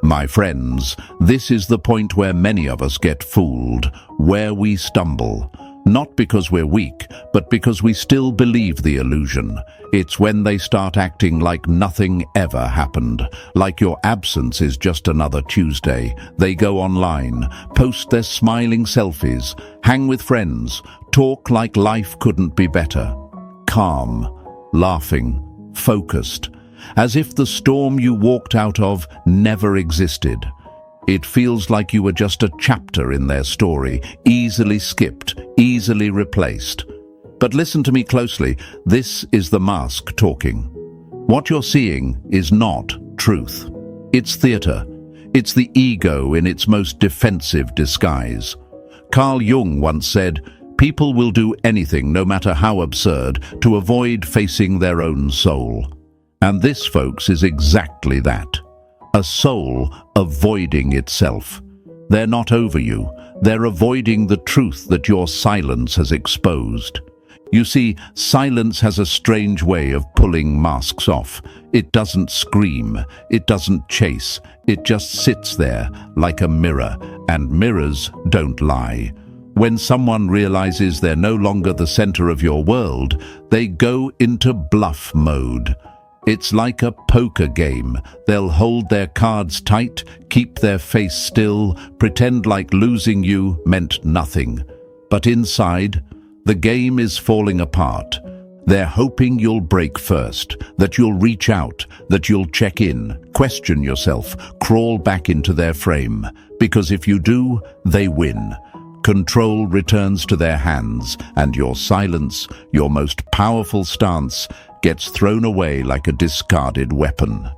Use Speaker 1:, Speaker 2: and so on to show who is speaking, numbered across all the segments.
Speaker 1: My friends, this is the point where many of us get fooled, where we stumble. Not because we're weak, but because we still believe the illusion. It's when they start acting like nothing ever happened, like your absence is just another Tuesday. They go online, post their smiling selfies, hang with friends, talk like life couldn't be better. Calm, laughing, focused, as if the storm you walked out of never existed. It feels like you were just a chapter in their story, easily skipped, easily replaced. But listen to me closely, this is the mask talking. What you're seeing is not truth. It's theater. It's the ego in its most defensive disguise. Carl Jung once said, "People will do anything, no matter how absurd, to avoid facing their own soul." And this, folks, is exactly that. A soul avoiding itself. They're not over you. They're avoiding the truth that your silence has exposed. You see, silence has a strange way of pulling masks off. It doesn't scream. It doesn't chase. It just sits there like a mirror, and mirrors don't lie. When someone realizes they're no longer the center of your world, they go into bluff mode. It's like a poker game. They'll hold their cards tight, keep their face still, pretend like losing you meant nothing. But inside, the game is falling apart. They're hoping you'll break first, that you'll reach out, that you'll check in, question yourself, crawl back into their frame. Because if you do, they win. Control returns to their hands, and your silence, your most powerful stance, gets thrown away like a discarded weapon.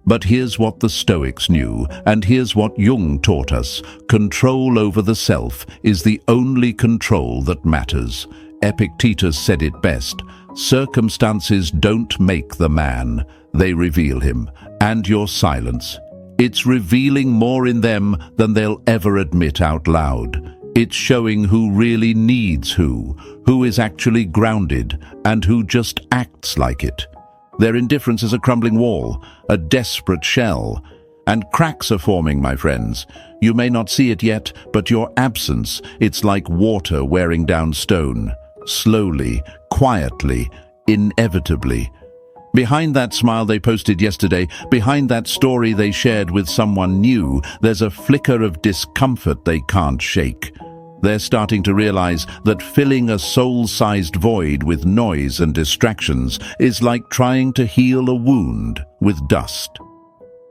Speaker 1: But here's what the Stoics knew, and here's what Jung taught us. Control over the self is the only control that matters. Epictetus said it best, "Circumstances don't make the man, they reveal him." And your silence, it's revealing more in them than they'll ever admit out loud. It's showing who really needs who is actually grounded, and who just acts like it. Their indifference is a crumbling wall, a desperate shell. And cracks are forming, my friends. You may not see it yet, but your absence, it's like water wearing down stone. Slowly, quietly, inevitably. Behind that smile they posted yesterday, behind that story they shared with someone new, there's a flicker of discomfort they can't shake. They're starting to realize that filling a soul-sized void with noise and distractions is like trying to heal a wound with dust.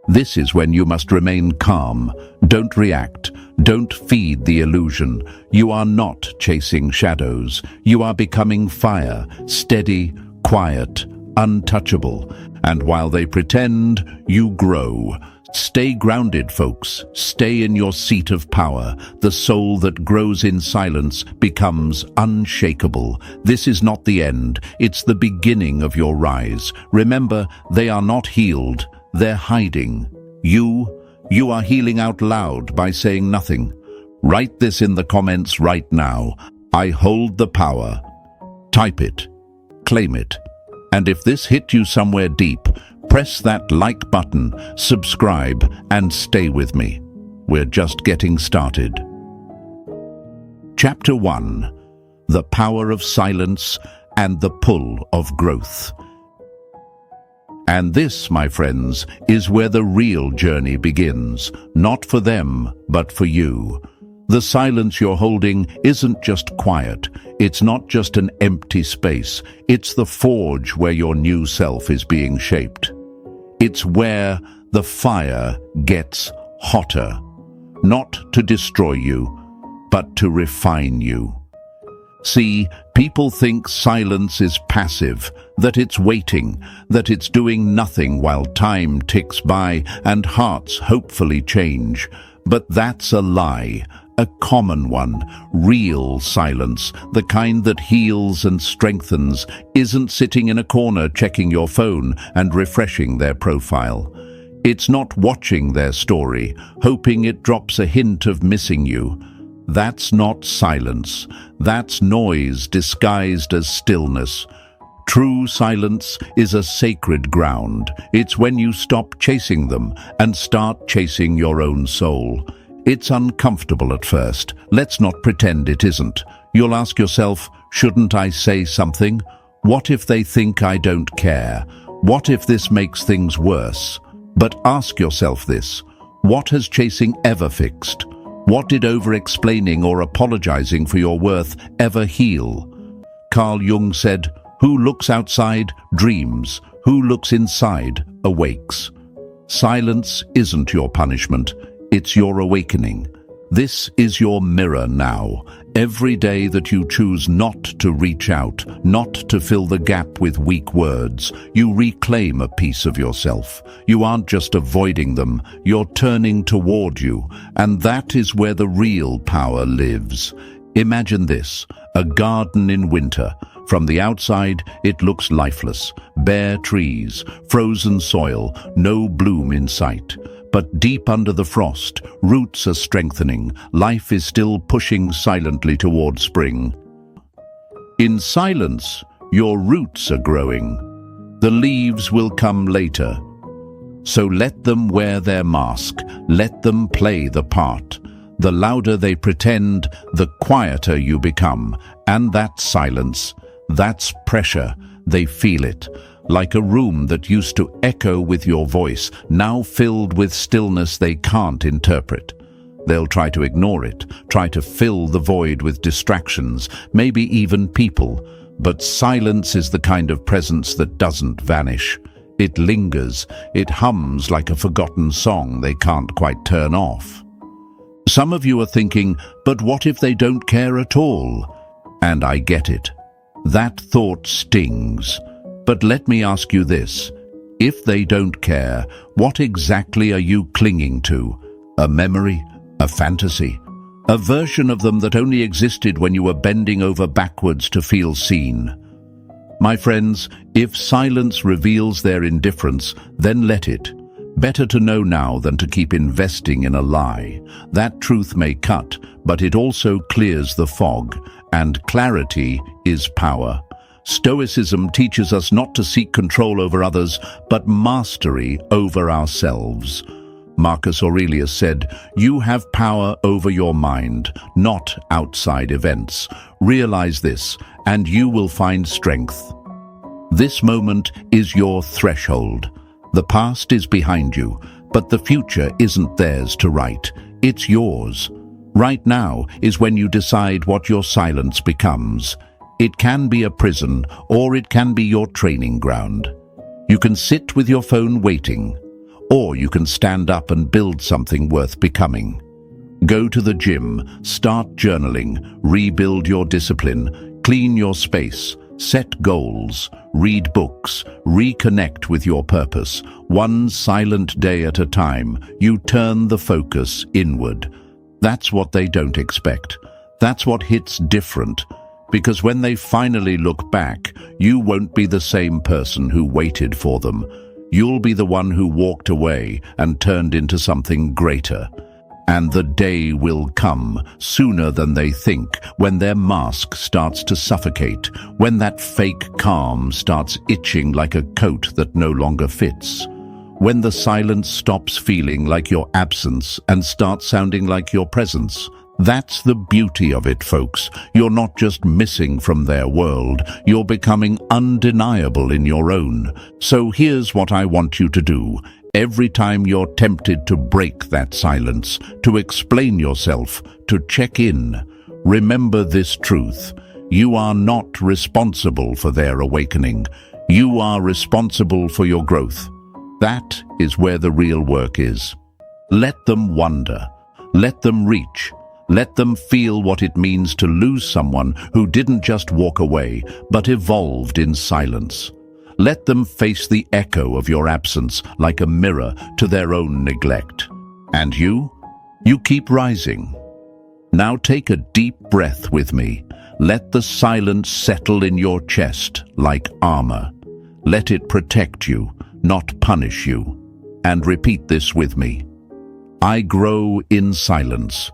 Speaker 1: This is when you must remain calm. Don't react. Don't feed the illusion. You are not chasing shadows. You are becoming fire, steady, quiet, untouchable. And while they pretend, you grow. Stay grounded, folks. Stay in your seat of power. The soul that grows in silence becomes unshakable. This is not the end. It's the beginning of your rise. Remember, they are not healed. They're hiding. You are healing out loud by saying nothing. Write this in the comments right now. I hold the power. Type it. Claim it. And if this hit you somewhere deep, press that like button, subscribe, and stay with me. We're just getting started. Chapter 1. The Power of Silence and the Pull of Growth. And this, my friends, is where the real journey begins. Not for them, but for you. The silence you're holding isn't just quiet. It's not just an empty space. It's the forge where your new self is being shaped. It's where the fire gets hotter, not to destroy you, but to refine you. See, people think silence is passive, that it's waiting, that it's doing nothing while time ticks by and hearts hopefully change. But that's a lie, a common one. Real silence, the kind that heals and strengthens, isn't sitting in a corner checking your phone and refreshing their profile. It's not watching their story, hoping it drops a hint of missing you. That's not silence. That's noise disguised as stillness. True silence is a sacred ground. It's when you stop chasing them and start chasing your own soul. It's uncomfortable at first. Let's not pretend it isn't. You'll ask yourself, shouldn't I say something? What if they think I don't care? What if this makes things worse? But ask yourself this: what has chasing ever fixed? What did over-explaining or apologizing for your worth ever heal? Carl Jung said, "Who looks outside dreams. Who looks inside awakes." Silence isn't your punishment. It's your awakening. This is your mirror now. Every day that you choose not to reach out, not to fill the gap with weak words, you reclaim a piece of yourself. You aren't just avoiding them, you're turning toward you, and that is where the real power lives. Imagine this: a garden in winter. From the outside, it looks lifeless. Bare trees, frozen soil, no bloom in sight. But deep under the frost, roots are strengthening. Life is still pushing silently toward spring. In silence, your roots are growing. The leaves will come later. So let them wear their mask. Let them play the part. The louder they pretend, the quieter you become. And that silence, that's pressure. They feel it. Like a room that used to echo with your voice, now filled with stillness they can't interpret. They'll try to ignore it, try to fill the void with distractions, maybe even people. But silence is the kind of presence that doesn't vanish. It lingers, it hums like a forgotten song they can't quite turn off. Some of you are thinking, but what if they don't care at all? And I get it. That thought stings. But let me ask you this: if they don't care, what exactly are you clinging to? A memory? A fantasy? A version of them that only existed when you were bending over backwards to feel seen? My friends, if silence reveals their indifference, then let it. Better to know now than to keep investing in a lie. That truth may cut, but it also clears the fog, and clarity is power. Stoicism teaches us not to seek control over others, but mastery over ourselves. Marcus Aurelius said, "You have power over your mind, not outside events. Realize this, and you will find strength." This moment is your threshold. The past is behind you, but the future isn't theirs to write. It's yours. Right now is when you decide what your silence becomes. It can be a prison, or it can be your training ground. You can sit with your phone waiting, or you can stand up and build something worth becoming. Go to the gym, start journaling, rebuild your discipline, clean your space, set goals, read books, reconnect with your purpose. One silent day at a time, you turn the focus inward. That's what they don't expect. That's what hits different. Because when they finally look back, you won't be the same person who waited for them. You'll be the one who walked away and turned into something greater. And the day will come, sooner than they think, when their mask starts to suffocate, when that fake calm starts itching like a coat that no longer fits, when the silence stops feeling like your absence and starts sounding like your presence. That's the beauty of it, folks. You're not just missing from their world, you're becoming undeniable in your own. So here's what I want you to do. Every time you're tempted to break that silence, to explain yourself, to check in, remember this truth. You are not responsible for their awakening. You are responsible for your growth. That is where the real work is. Let them wonder. Let them reach. Let them feel what it means to lose someone who didn't just walk away, but evolved in silence. Let them face the echo of your absence like a mirror to their own neglect. And you keep rising. Now take a deep breath with me. Let the silence settle in your chest like armor. Let it protect you, not punish you. And repeat this with me. I grow in silence.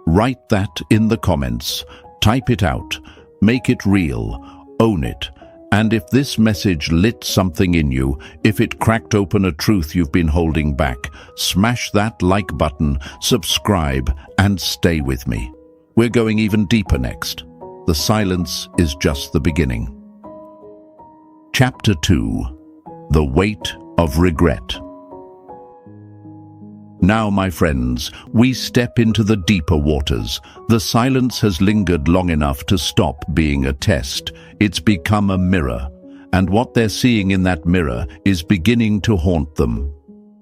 Speaker 1: Write that in the comments. Type it out. Make it real. Own it. And if this message lit something in you, if it cracked open a truth you've been holding back, smash that like button, subscribe, and stay with me. We're going even deeper next. The silence is just the beginning. Chapter 2. The Weight of Regret. Now, my friends, we step into the deeper waters. The silence has lingered long enough to stop being a test. It's become a mirror, and what they're seeing in that mirror is beginning to haunt them.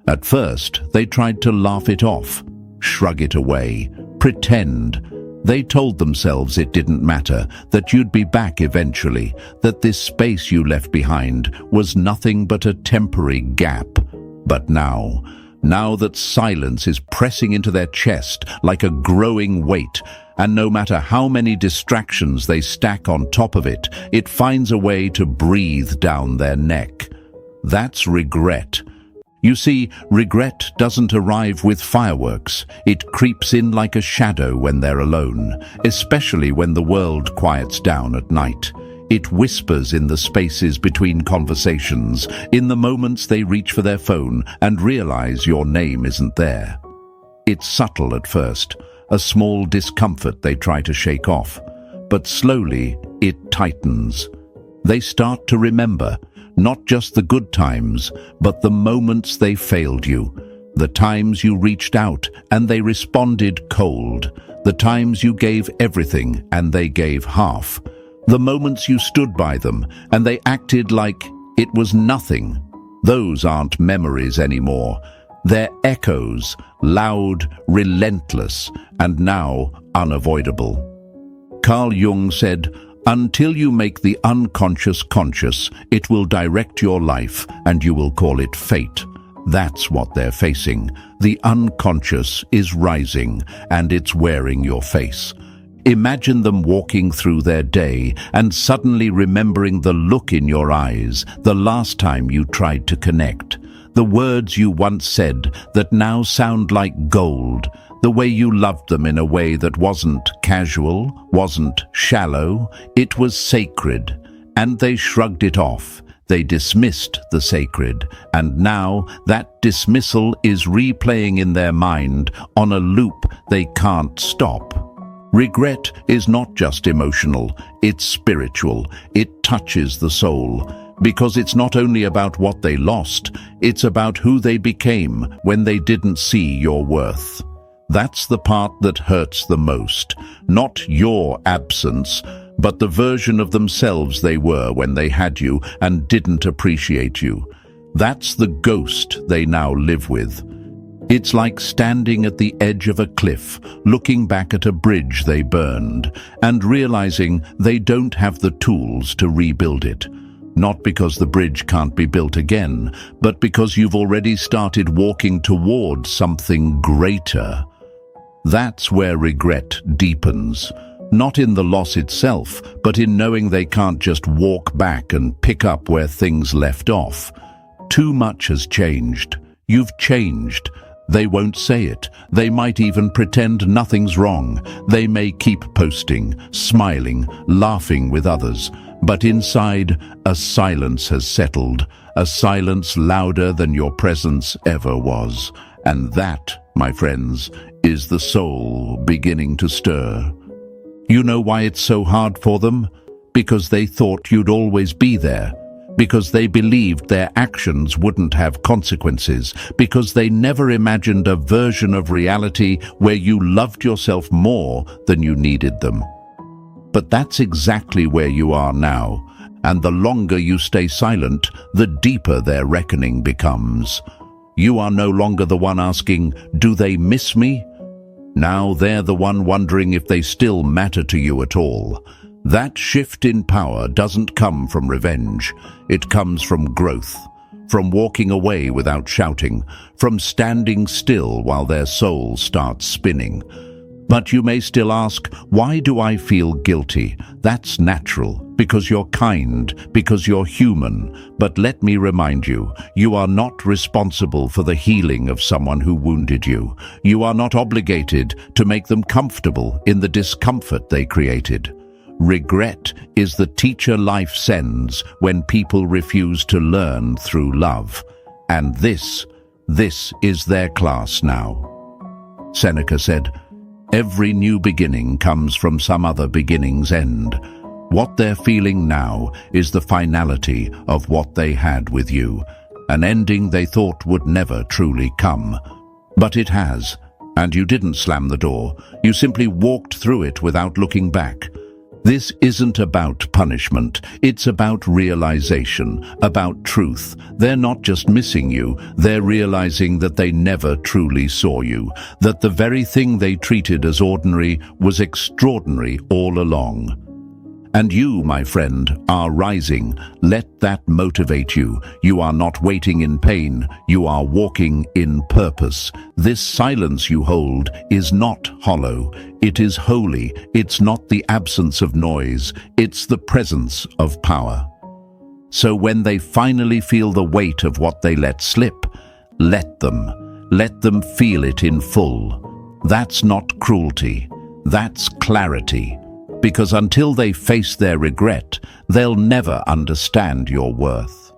Speaker 1: At first, they tried to laugh it off, shrug it away, pretend. They told themselves it didn't matter, that you'd be back eventually, that this space you left behind was nothing but a temporary gap. But now that silence is pressing into their chest like a growing weight, and no matter how many distractions they stack on top of it, it finds a way to breathe down their neck. That's regret. You see, regret doesn't arrive with fireworks. It creeps in like a shadow when they're alone, especially when the world quiets down at night. It whispers in the spaces between conversations, in the moments they reach for their phone and realize your name isn't there. It's subtle at first, a small discomfort they try to shake off, but slowly it tightens. They start to remember, not just the good times, but the moments they failed you, the times you reached out and they responded cold, the times you gave everything and they gave half, the moments you stood by them and they acted like it was nothing. Those aren't memories anymore. They're echoes, loud, relentless, and now unavoidable. Carl Jung said, "Until you make the unconscious conscious, it will direct your life and you will call it fate." That's what they're facing. The unconscious is rising and it's wearing your face. Imagine them walking through their day and suddenly remembering the look in your eyes, the last time you tried to connect, the words you once said that now sound like gold, the way you loved them in a way that wasn't casual, wasn't shallow, it was sacred, and they shrugged it off. They dismissed the sacred, and now that dismissal is replaying in their mind on a loop they can't stop. Regret is not just emotional, it's spiritual. It touches the soul, because it's not only about what they lost, it's about who they became when they didn't see your worth. That's the part that hurts the most, not your absence, but the version of themselves they were when they had you and didn't appreciate you. That's the ghost they now live with. It's like standing at the edge of a cliff, looking back at a bridge they burned, and realizing they don't have the tools to rebuild it. Not because the bridge can't be built again, but because you've already started walking toward something greater. That's where regret deepens. Not in the loss itself, but in knowing they can't just walk back and pick up where things left off. Too much has changed. You've changed. They won't say it. They might even pretend nothing's wrong. They may keep posting, smiling, laughing with others. But inside, a silence has settled, a silence louder than your presence ever was. And that, my friends, is the soul beginning to stir. You know why it's so hard for them? Because they thought you'd always be there. Because they believed their actions wouldn't have consequences, because they never imagined a version of reality where you loved yourself more than you needed them. But that's exactly where you are now, and the longer you stay silent, the deeper their reckoning becomes. You are no longer the one asking, "Do they miss me?" Now they're the one wondering if they still matter to you at all. That shift in power doesn't come from revenge. It comes from growth, from walking away without shouting, from standing still while their soul starts spinning. But you may still ask, why do I feel guilty? That's natural, because you're kind, because you're human. But let me remind you, you are not responsible for the healing of someone who wounded you. You are not obligated to make them comfortable in the discomfort they created. Regret is the teacher life sends when people refuse to learn through love. And this is their class now. Seneca said, "Every new beginning comes from some other beginning's end." What they're feeling now is the finality of what they had with you, an ending they thought would never truly come. But it has, and you didn't slam the door. You simply walked through it without looking back. This isn't about punishment, it's about realization, about truth. They're not just missing you, they're realizing that they never truly saw you, that the very thing they treated as ordinary was extraordinary all along. And you, my friend, are rising. Let that motivate you. You are not waiting in pain, you are walking in purpose. This silence you hold is not hollow. It is holy. It's not the absence of noise. It's the presence of power. So when they finally feel the weight of what they let slip, let them feel it in full. That's not cruelty. That's clarity. Because until they face their regret, they'll never understand your worth.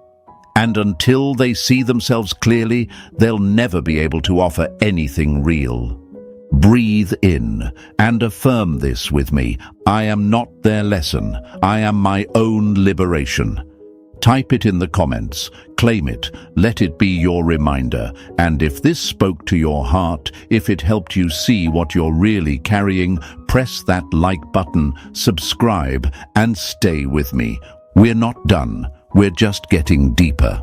Speaker 1: And until they see themselves clearly, they'll never be able to offer anything real. Breathe in and affirm this with me. I am not their lesson. I am my own liberation. Type it in the comments, claim it, let it be your reminder. And if this spoke to your heart, if it helped you see what you're really carrying, press that like button, subscribe, and stay with me. We're not done, we're just getting deeper.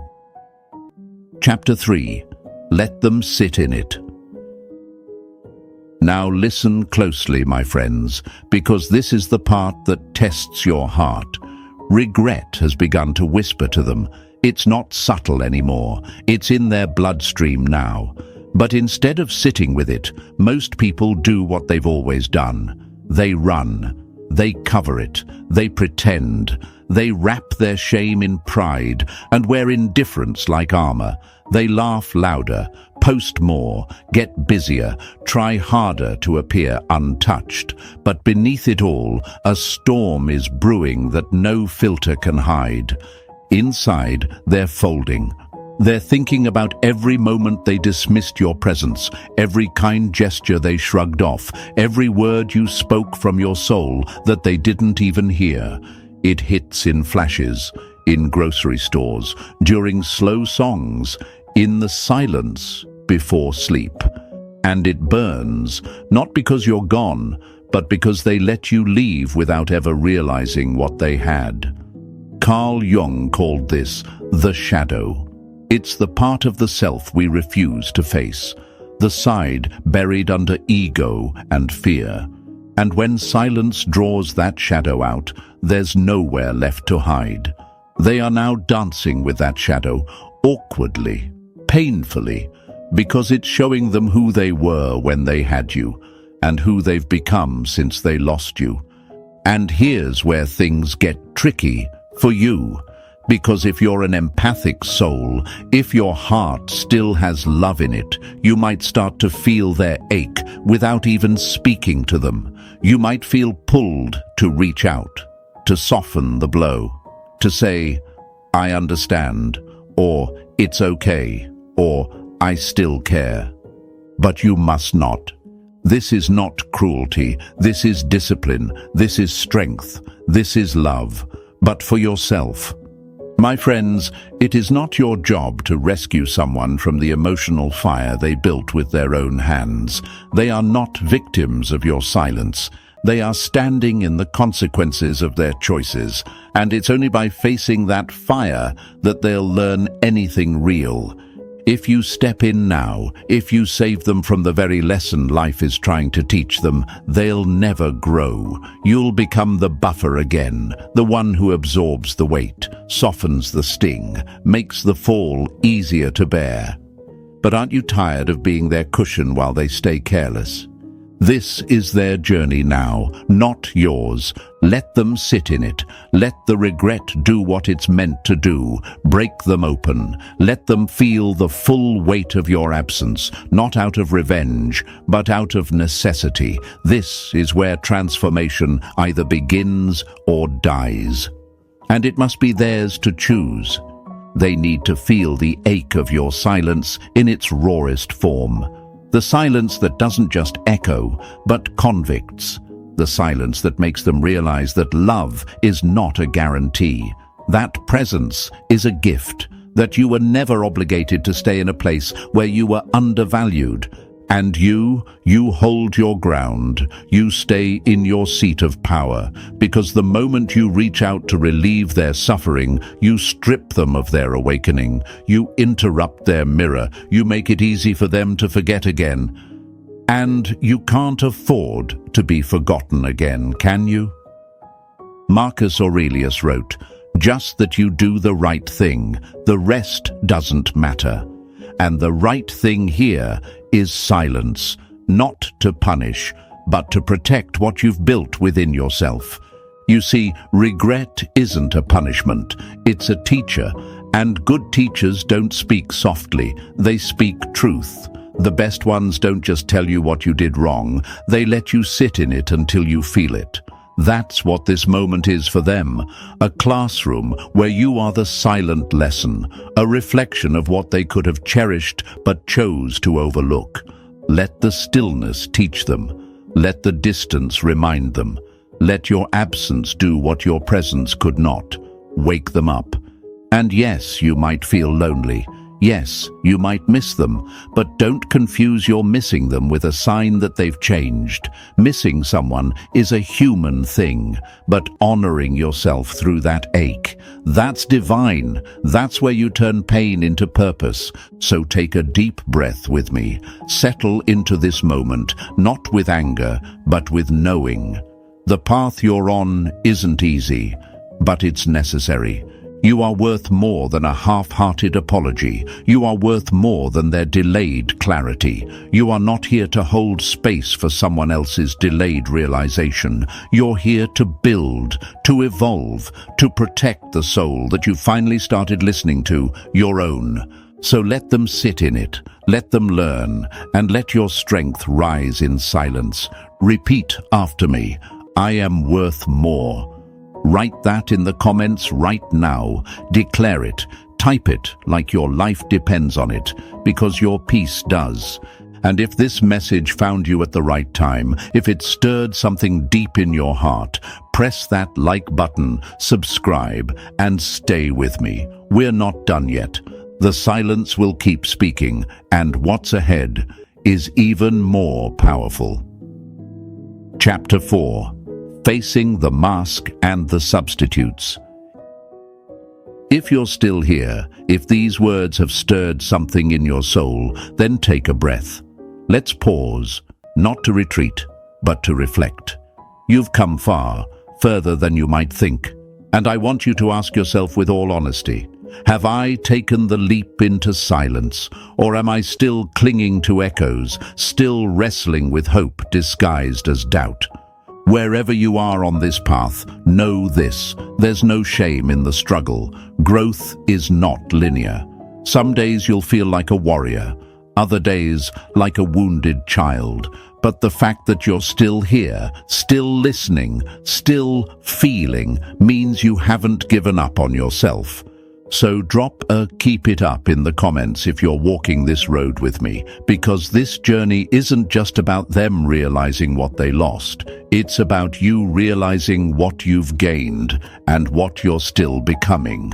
Speaker 1: Chapter 3. Let them sit in it. Now listen closely, my friends, because this is the part that tests your heart. Regret has begun to whisper to them. It's not subtle anymore. It's in their bloodstream now. But instead of sitting with it, most people do what they've always done. They run. They cover it. They pretend. They wrap their shame in pride and wear indifference like armor. They laugh louder, post more, get busier, try harder to appear untouched. But beneath it all, a storm is brewing that no filter can hide. Inside, they're folding. They're thinking about every moment they dismissed your presence, every kind gesture they shrugged off, every word you spoke from your soul that they didn't even hear. It hits in flashes, in grocery stores, during slow songs, in the silence before sleep. And it burns, not because you're gone, but because they let you leave without ever realizing what they had. Carl Jung called this the shadow. It's the part of the self we refuse to face, the side buried under ego and fear. And when silence draws that shadow out, there's nowhere left to hide. They are now dancing with that shadow, awkwardly, painfully, because it's showing them who they were when they had you, and who they've become since they lost you. And here's where things get tricky for you. Because if you're an empathic soul, if your heart still has love in it, you might start to feel their ache without even speaking to them. You might feel pulled to reach out, to soften the blow, to say, "I understand," or "It's okay," or "I still care." But you must not. This is not cruelty. This is discipline. This is strength. This is love. But for yourself. My friends, it is not your job to rescue someone from the emotional fire they built with their own hands. They are not victims of your silence. They are standing in the consequences of their choices, and it's only by facing that fire that they'll learn anything real. If you step in now, if you save them from the very lesson life is trying to teach them, they'll never grow. You'll become the buffer again, the one who absorbs the weight, softens the sting, makes the fall easier to bear. But aren't you tired of being their cushion while they stay careless? This is their journey now, not yours. Let them sit in it. Let the regret do what it's meant to do. Break them open. Let them feel the full weight of your absence, not out of revenge, but out of necessity. This is where transformation either begins or dies. And it must be theirs to choose. They need to feel the ache of your silence in its rawest form. The silence that doesn't just echo, but convicts. The silence that makes them realize that love is not a guarantee. That presence is a gift, that you were never obligated to stay in a place where you were undervalued. And you hold your ground. You stay in your seat of power, because the moment you reach out to relieve their suffering, you strip them of their awakening. You interrupt their mirror. You make it easy for them to forget again. And you can't afford to be forgotten again, can you? Marcus Aurelius wrote, "Just that you do the right thing, the rest doesn't matter." And the right thing here is silence, not to punish, but to protect what you've built within yourself. You see, regret isn't a punishment, it's a teacher, and good teachers don't speak softly, they speak truth. The best ones don't just tell you what you did wrong, they let you sit in it until you feel it. That's what this moment is for them, a classroom where you are the silent lesson, a reflection of what they could have cherished but chose to overlook. Let the stillness teach them. Let the distance remind them. Let your absence do what your presence could not. Wake them up. And yes, you might feel lonely. Yes, you might miss them, but don't confuse your missing them with a sign that they've changed. Missing someone is a human thing, but honoring yourself through that ache, that's divine. That's where you turn pain into purpose. So take a deep breath with me. Settle into this moment, not with anger, but with knowing. The path you're on isn't easy, but it's necessary. You are worth more than a half-hearted apology. You are worth more than their delayed clarity. You are not here to hold space for someone else's delayed realization. You're here to build, to evolve, to protect the soul that you finally started listening to, your own. So let them sit in it, let them learn, and let your strength rise in silence. Repeat after me, I am worth more. Write that in the comments right now. Declare it. Type it like your life depends on it, because your peace does. And if this message found you at the right time, if it stirred something deep in your heart, press that like button, subscribe, and stay with me. We're not done yet. The silence will keep speaking, and what's ahead is even more powerful. Chapter 4. Facing the mask and the substitutes. If you're still here, if these words have stirred something in your soul, then take a breath. Let's pause, not to retreat, but to reflect. You've come far, further than you might think, and I want you to ask yourself with all honesty, have I taken the leap into silence, or am I still clinging to echoes, still wrestling with hope disguised as doubt? Wherever you are on this path, know this: there's no shame in the struggle. Growth is not linear. Some days you'll feel like a warrior, other days like a wounded child. But the fact that you're still here, still listening, still feeling, means you haven't given up on yourself. So drop a keep it up in the comments if you're walking this road with me, because this journey isn't just about them realizing what they lost. It's about you realizing what you've gained and what you're still becoming.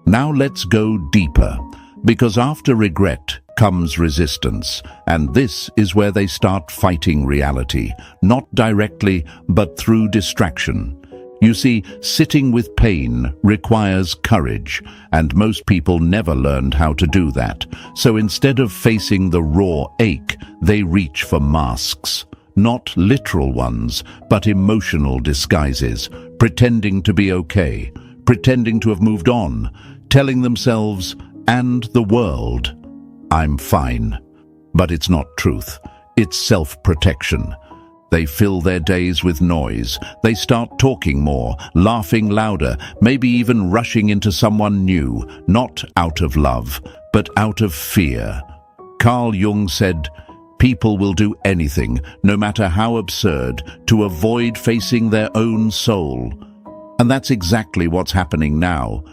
Speaker 1: Now let's go deeper, because after regret comes resistance, and this is where they start fighting reality, not directly, but through distraction. You see, sitting with pain requires courage, and most people never learned how to do that. So instead of facing the raw ache, they reach for masks. Not literal ones, but emotional disguises, pretending to be okay, pretending to have moved on, telling themselves and the world, I'm fine. But it's not truth. It's self-protection. They fill their days with noise. They start talking more, laughing louder, maybe even rushing into someone new, not out of love, but out of fear. Carl Jung said, "People will do anything, no matter how absurd, to avoid facing their own soul." And that's exactly what's happening now.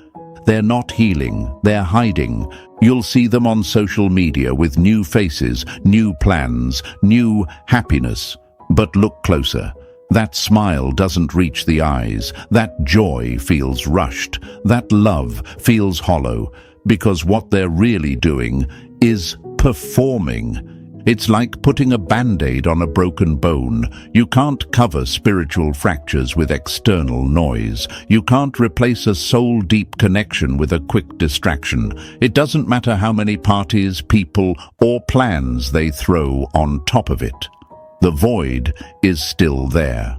Speaker 1: They're not healing, they're hiding. You'll see them on social media with new faces, new plans, new happiness. But look closer. That smile doesn't reach the eyes. That joy feels rushed. That love feels hollow. Because what they're really doing is performing. It's like putting a band-aid on a broken bone. You can't cover spiritual fractures with external noise. You can't replace a soul-deep connection with a quick distraction. It doesn't matter how many parties, people, or plans they throw on top of it. The void is still there.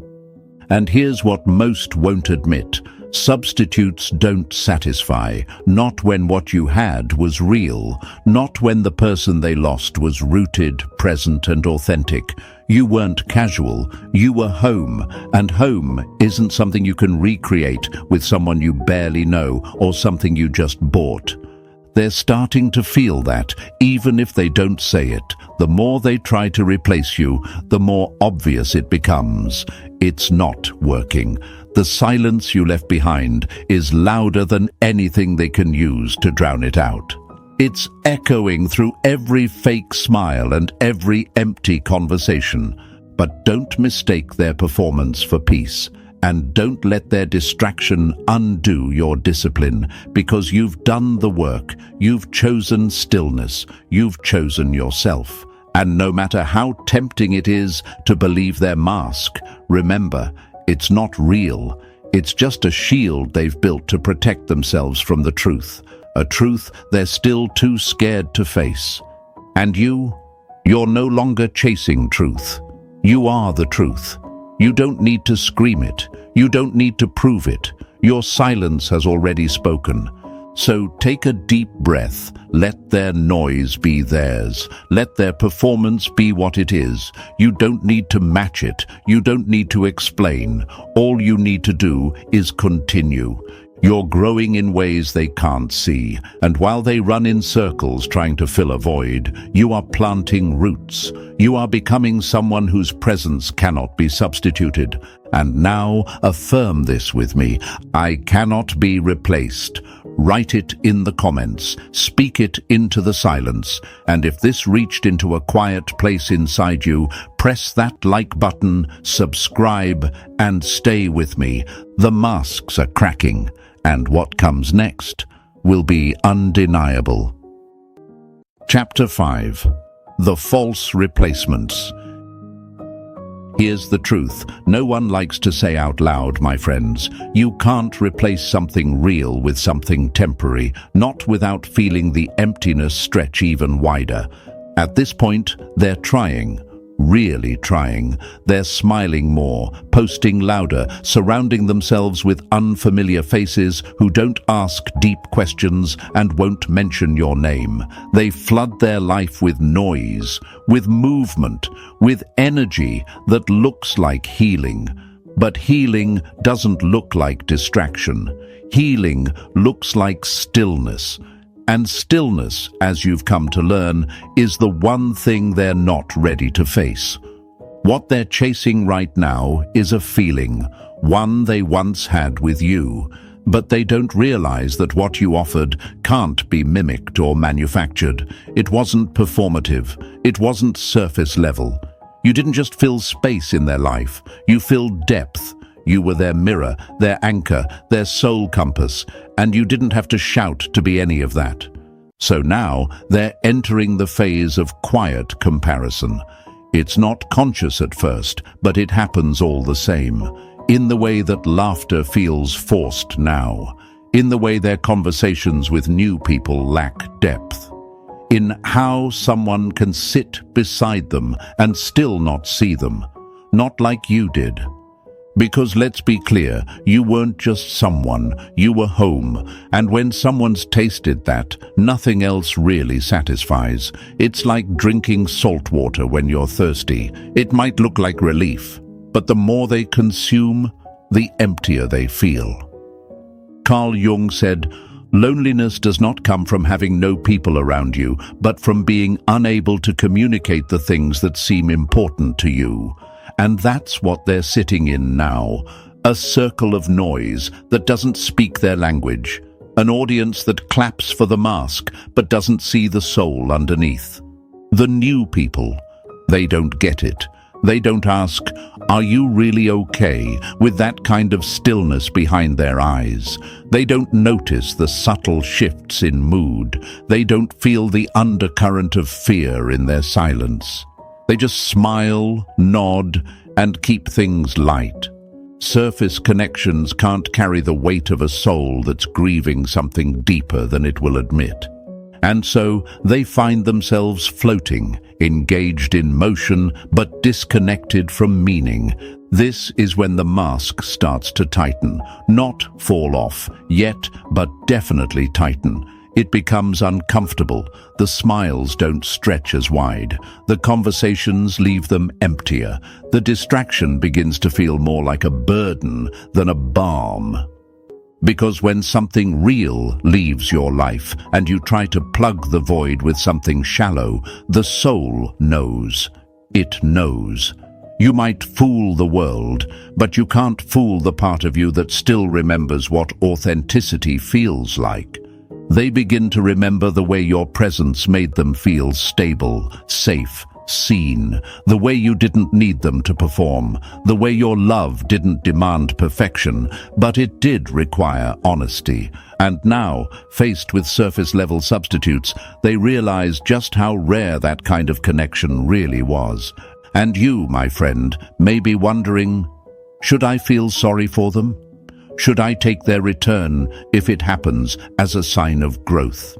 Speaker 1: And here's what most won't admit. Substitutes don't satisfy, not when what you had was real, not when the person they lost was rooted, present, and authentic. You weren't casual, you were home, and home isn't something you can recreate with someone you barely know or something you just bought. They're starting to feel that, even if they don't say it. The more they try to replace you, the more obvious it becomes. It's not working. The silence you left behind is louder than anything they can use to drown it out. It's echoing through every fake smile and every empty conversation. But don't mistake their performance for peace. And don't let their distraction undo your discipline, because you've done the work, you've chosen stillness, you've chosen yourself. And no matter how tempting it is to believe their mask, remember, it's not real. It's just a shield they've built to protect themselves from the truth, a truth they're still too scared to face. And you're no longer chasing truth. You are the truth. You don't need to scream it. You don't need to prove it. Your silence has already spoken. So take a deep breath. Let their noise be theirs. Let their performance be what it is. You don't need to match it. You don't need to explain. All you need to do is continue. You're growing in ways they can't see, and while they run in circles trying to fill a void, you are planting roots. You are becoming someone whose presence cannot be substituted. And now affirm this with me. I cannot be replaced. Write it in the comments. Speak it into the silence. And if this reached into a quiet place inside you, press that like button, subscribe, and stay with me. The masks are cracking. And what comes next will be undeniable. Chapter 5. The False Replacements. Here's the truth. No one likes to say out loud, my friends. You can't replace something real with something temporary, not without feeling the emptiness stretch even wider. At this point, they're trying. Really trying. They're smiling more, posting louder, surrounding themselves with unfamiliar faces who don't ask deep questions and won't mention your name. They flood their life with noise, with movement, with energy that looks like healing. But healing doesn't look like distraction. Healing looks like stillness. And stillness, as you've come to learn, is the one thing they're not ready to face. What they're chasing right now is a feeling, one they once had with you, but they don't realize that what you offered can't be mimicked or manufactured. It wasn't performative. It wasn't surface level. You didn't just fill space in their life. You filled depth. You were their mirror, their anchor, their soul compass, and you didn't have to shout to be any of that. So now they're entering the phase of quiet comparison. It's not conscious at first, but it happens all the same. In the way that laughter feels forced now. In the way their conversations with new people lack depth. In how someone can sit beside them and still not see them. Not like you did. Because let's be clear, you weren't just someone, you were home. And when someone's tasted that, nothing else really satisfies. It's like drinking salt water when you're thirsty. It might look like relief, but the more they consume, the emptier they feel. Carl Jung said, "Loneliness does not come from having no people around you, but from being unable to communicate the things that seem important to you." And that's what they're sitting in now, a circle of noise that doesn't speak their language, an audience that claps for the mask but doesn't see the soul underneath. The new people, they don't get it. They don't ask, "Are you really okay?" with that kind of stillness behind their eyes. They don't notice the subtle shifts in mood. They don't feel the undercurrent of fear in their silence. They just smile, nod, and keep things light. Surface connections can't carry the weight of a soul that's grieving something deeper than it will admit. And so they find themselves floating, engaged in motion, but disconnected from meaning. This is when the mask starts to tighten, not fall off, yet, but definitely tighten. It becomes uncomfortable. The smiles don't stretch as wide. The conversations leave them emptier. The distraction begins to feel more like a burden than a balm. Because when something real leaves your life and you try to plug the void with something shallow, the soul knows. It knows. You might fool the world, but you can't fool the part of you that still remembers what authenticity feels like. They begin to remember the way your presence made them feel stable, safe, seen, the way you didn't need them to perform, the way your love didn't demand perfection, but it did require honesty. And now, faced with surface-level substitutes, they realize just how rare that kind of connection really was. And you, my friend, may be wondering, should I feel sorry for them? Should I take their return, if it happens, as a sign of growth?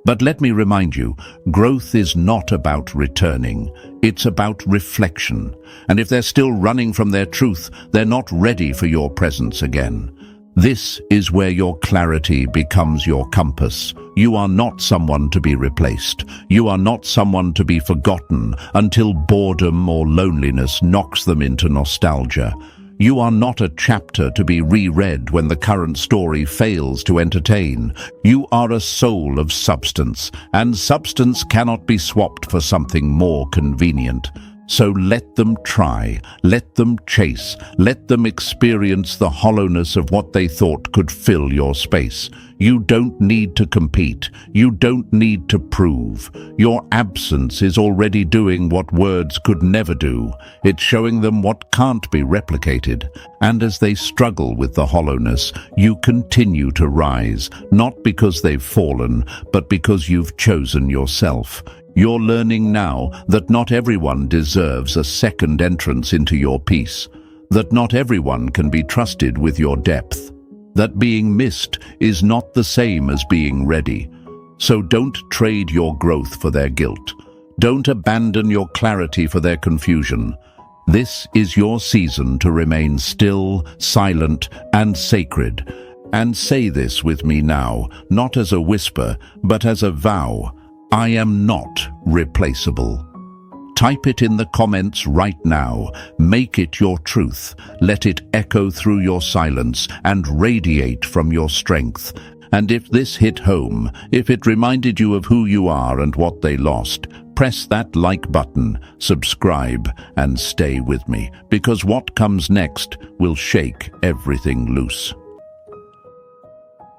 Speaker 1: But let me remind you, growth is not about returning. It's about reflection. And if they're still running from their truth, they're not ready for your presence again. This is where your clarity becomes your compass. You are not someone to be replaced. You are not someone to be forgotten until boredom or loneliness knocks them into nostalgia. You are not a chapter to be reread when the current story fails to entertain. You are a soul of substance, and substance cannot be swapped for something more convenient. So let them try, let them chase, let them experience the hollowness of what they thought could fill your space. You don't need to compete. You don't need to prove. Your absence is already doing what words could never do. It's showing them what can't be replicated. And as they struggle with the hollowness, you continue to rise, not because they've fallen, but because you've chosen yourself. You're learning now that not everyone deserves a second entrance into your peace, that not everyone can be trusted with your depth, that being missed is not the same as being ready. So don't trade your growth for their guilt. Don't abandon your clarity for their confusion. This is your season to remain still, silent, and sacred. And say this with me now, not as a whisper, but as a vow. I am not replaceable. Type it in the comments right now. Make it your truth. Let it echo through your silence and radiate from your strength. And if this hit home, if it reminded you of who you are and what they lost, press that like button, subscribe, and stay with me, because what comes next will shake everything loose.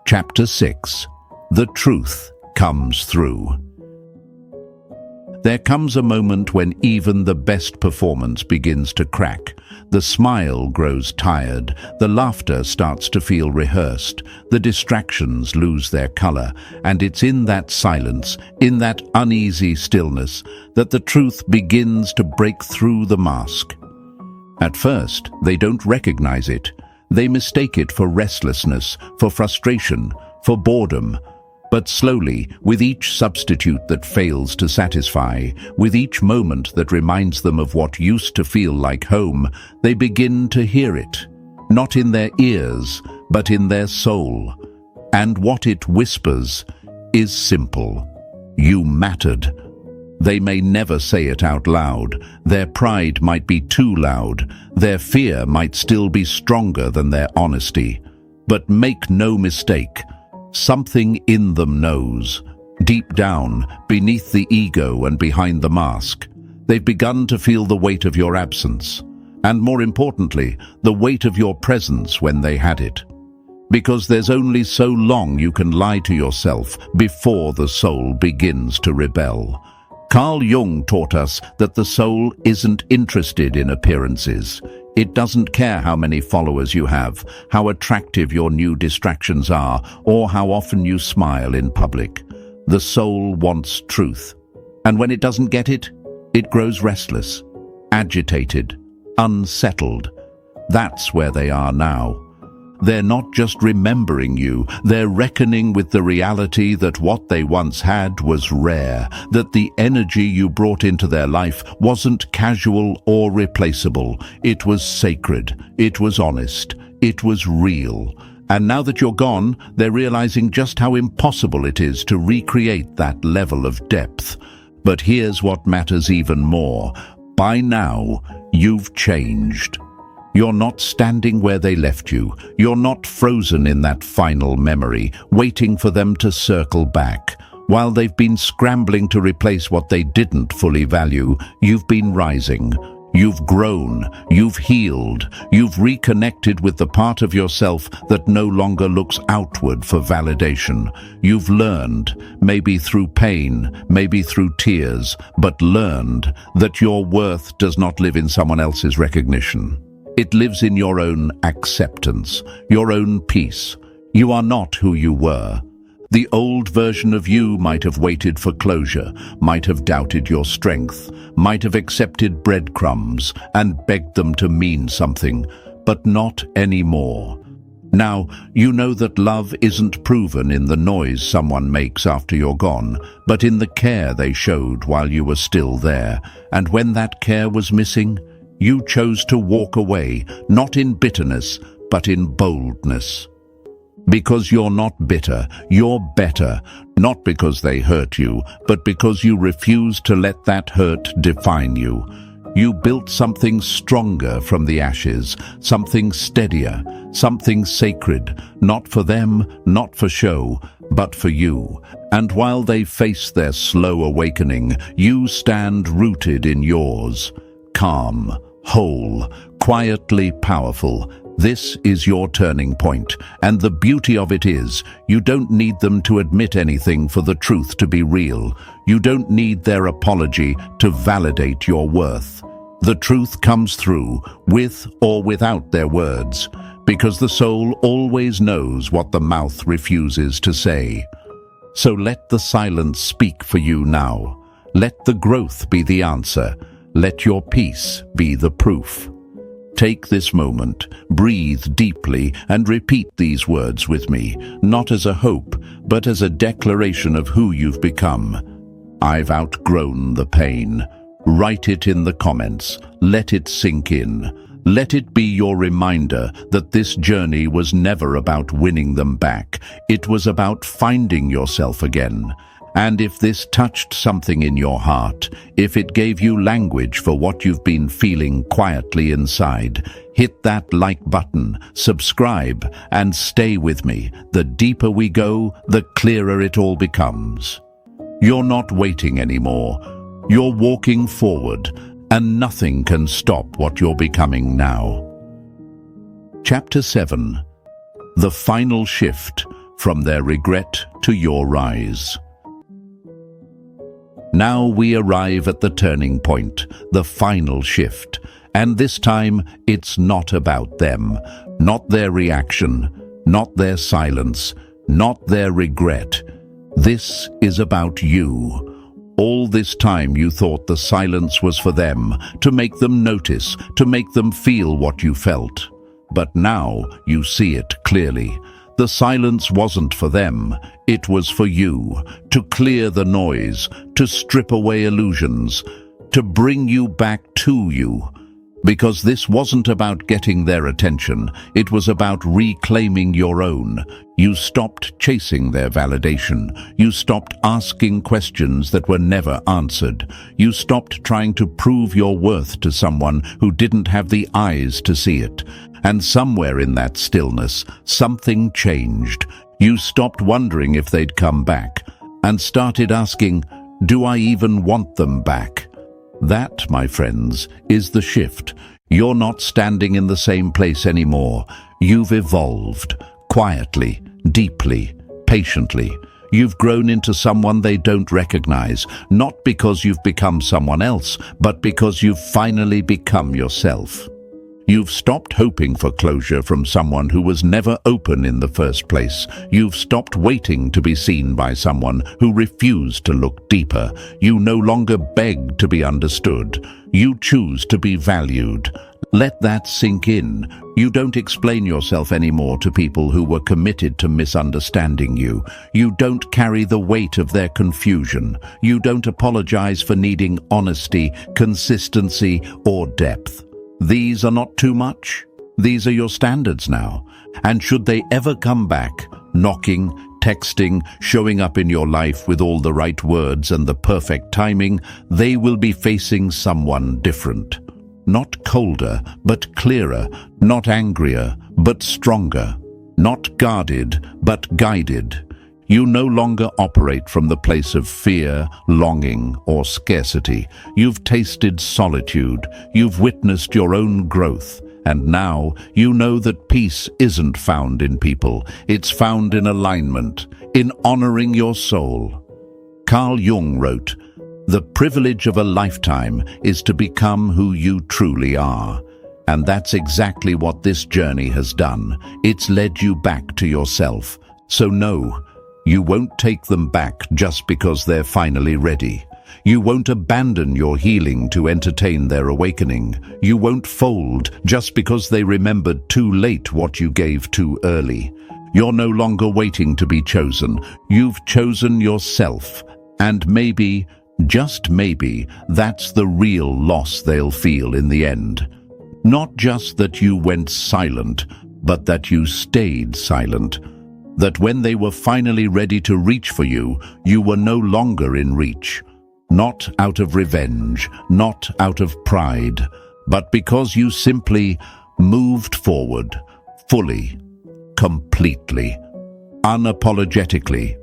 Speaker 1: Chapter 6. The Truth Comes Through. There comes a moment when even the best performance begins to crack. The smile grows tired, the laughter starts to feel rehearsed, the distractions lose their color, and it's in that silence, in that uneasy stillness, that the truth begins to break through the mask. At first, they don't recognize it. They mistake it for restlessness, for frustration, for boredom. But slowly, with each substitute that fails to satisfy, with each moment that reminds them of what used to feel like home, they begin to hear it, not in their ears, but in their soul. And what it whispers is simple. You mattered. They may never say it out loud. Their pride might be too loud. Their fear might still be stronger than their honesty. But make no mistake, something in them knows. Deep down, beneath the ego and behind the mask, they've begun to feel the weight of your absence. And more importantly, the weight of your presence when they had it. Because there's only so long you can lie to yourself before the soul begins to rebel. Carl Jung taught us that the soul isn't interested in appearances. It doesn't care how many followers you have, how attractive your new distractions are, or how often you smile in public. The soul wants truth. And when it doesn't get it, it grows restless, agitated, unsettled. That's where they are now. They're not just remembering you, they're reckoning with the reality that what they once had was rare, that the energy you brought into their life wasn't casual or replaceable. It was sacred, it was honest, it was real. And now that you're gone, they're realizing just how impossible it is to recreate that level of depth. But here's what matters even more. By now, you've changed. You're not standing where they left you. You're not frozen in that final memory, waiting for them to circle back. While they've been scrambling to replace what they didn't fully value, you've been rising. You've grown, you've healed, you've reconnected with the part of yourself that no longer looks outward for validation. You've learned, maybe through pain, maybe through tears, but learned that your worth does not live in someone else's recognition. It lives in your own acceptance, your own peace. You are not who you were. The old version of you might have waited for closure, might have doubted your strength, might have accepted breadcrumbs and begged them to mean something, but not anymore. Now, you know that love isn't proven in the noise someone makes after you're gone, but in the care they showed while you were still there. And when that care was missing, you chose to walk away, not in bitterness, but in boldness. Because you're not bitter, you're better, not because they hurt you, but because you refused to let that hurt define you. You built something stronger from the ashes, something steadier, something sacred, not for them, not for show, but for you. And while they face their slow awakening, you stand rooted in yours, calm, whole, quietly powerful. This is your turning point, and the beauty of it is, you don't need them to admit anything for the truth to be real. You don't need their apology to validate your worth. The truth comes through, with or without their words, because the soul always knows what the mouth refuses to say. So let the silence speak for you now. Let the growth be the answer. Let your peace be the proof. Take this moment, breathe deeply, and repeat these words with me, not as a hope, but as a declaration of who you've become. I've outgrown the pain. Write it in the comments. Let it sink in. Let it be your reminder that this journey was never about winning them back. It was about finding yourself again. And if this touched something in your heart, if it gave you language for what you've been feeling quietly inside, hit that like button, subscribe, and stay with me. The deeper we go, the clearer it all becomes. You're not waiting anymore. You're walking forward, and nothing can stop what you're becoming now. Chapter 7. The Final Shift, From Their Regret to Your Rise. Now we arrive at the turning point, the final shift, and this time it's not about them, not their reaction, not their silence, not their regret. This is about you. All this time you thought the silence was for them, to make them notice, to make them feel what you felt. But now you see it clearly. The silence wasn't for them, it was for you, to clear the noise, to strip away illusions, to bring you back to you. Because this wasn't about getting their attention, it was about reclaiming your own. You stopped chasing their validation. You stopped asking questions that were never answered. You stopped trying to prove your worth to someone who didn't have the eyes to see it. And somewhere in that stillness, something changed. You stopped wondering if they'd come back, and started asking, do I even want them back? That, my friends, is the shift. You're not standing in the same place anymore. You've evolved, quietly, deeply, patiently. You've grown into someone they don't recognize, not because you've become someone else, but because you've finally become yourself. You've stopped hoping for closure from someone who was never open in the first place. You've stopped waiting to be seen by someone who refused to look deeper. You no longer beg to be understood. You choose to be valued. Let that sink in. You don't explain yourself anymore to people who were committed to misunderstanding you. You don't carry the weight of their confusion. You don't apologize for needing honesty, consistency, or depth. These are not too much. These are your standards now. And should they ever come back, knocking, texting, showing up in your life with all the right words and the perfect timing, they will be facing someone different. Not colder, but clearer. Not angrier, but stronger. Not guarded, but guided. You no longer operate from the place of fear, longing, or scarcity. You've tasted solitude. You've witnessed your own growth. And now you know that peace isn't found in people. It's found in alignment, in honoring your soul. Carl Jung wrote, "The privilege of a lifetime is to become who you truly are." And that's exactly what this journey has done. It's led you back to yourself. So no, you won't take them back just because they're finally ready. You won't abandon your healing to entertain their awakening. You won't fold just because they remembered too late what you gave too early. You're no longer waiting to be chosen. You've chosen yourself. And maybe, just maybe, that's the real loss they'll feel in the end. Not just that you went silent, but that you stayed silent. That when they were finally ready to reach for you, you were no longer in reach. Not out of revenge, not out of pride, but because you simply moved forward, fully, completely, unapologetically.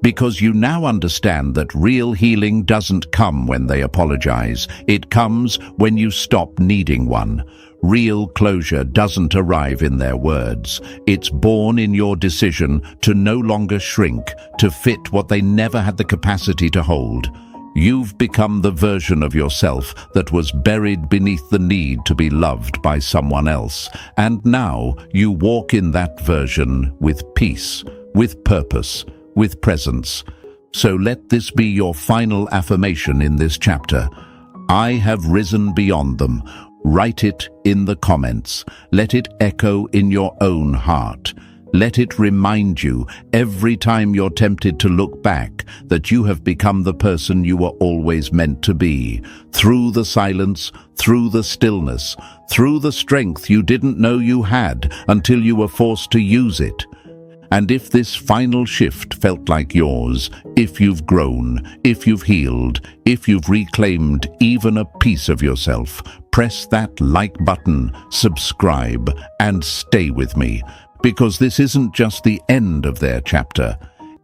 Speaker 1: Because you now understand that real healing doesn't come when they apologize. It comes when you stop needing one. Real closure doesn't arrive in their words. It's born in your decision to no longer shrink, to fit what they never had the capacity to hold. You've become the version of yourself that was buried beneath the need to be loved by someone else. And now you walk in that version with peace, with purpose, with presence. So let this be your final affirmation in this chapter. I have risen beyond them. Write it in the comments. Let it echo in your own heart. Let it remind you every time you're tempted to look back that you have become the person you were always meant to be. Through the silence, through the stillness, through the strength you didn't know you had until you were forced to use it. And if this final shift felt like yours, if you've grown, if you've healed, if you've reclaimed even a piece of yourself, press that like button, subscribe, and stay with me. Because this isn't just the end of their chapter,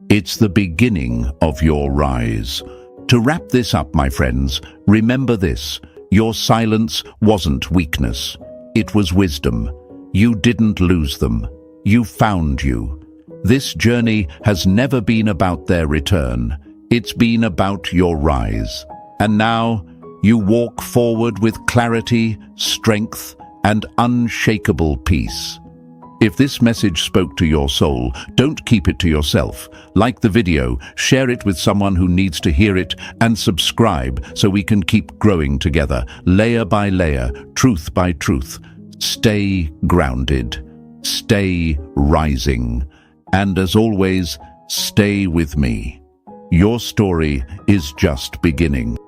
Speaker 1: it's the beginning of your rise. To wrap this up, my friends, remember this: your silence wasn't weakness, it was wisdom. You didn't lose them, you found you. This journey has never been about their return, it's been about your rise. And now, you walk forward with clarity, strength, and unshakable peace. If this message spoke to your soul, don't keep it to yourself. Like the video, share it with someone who needs to hear it, and subscribe so we can keep growing together, layer by layer, truth by truth. Stay grounded. Stay rising. And as always, stay with me. Your story is just beginning.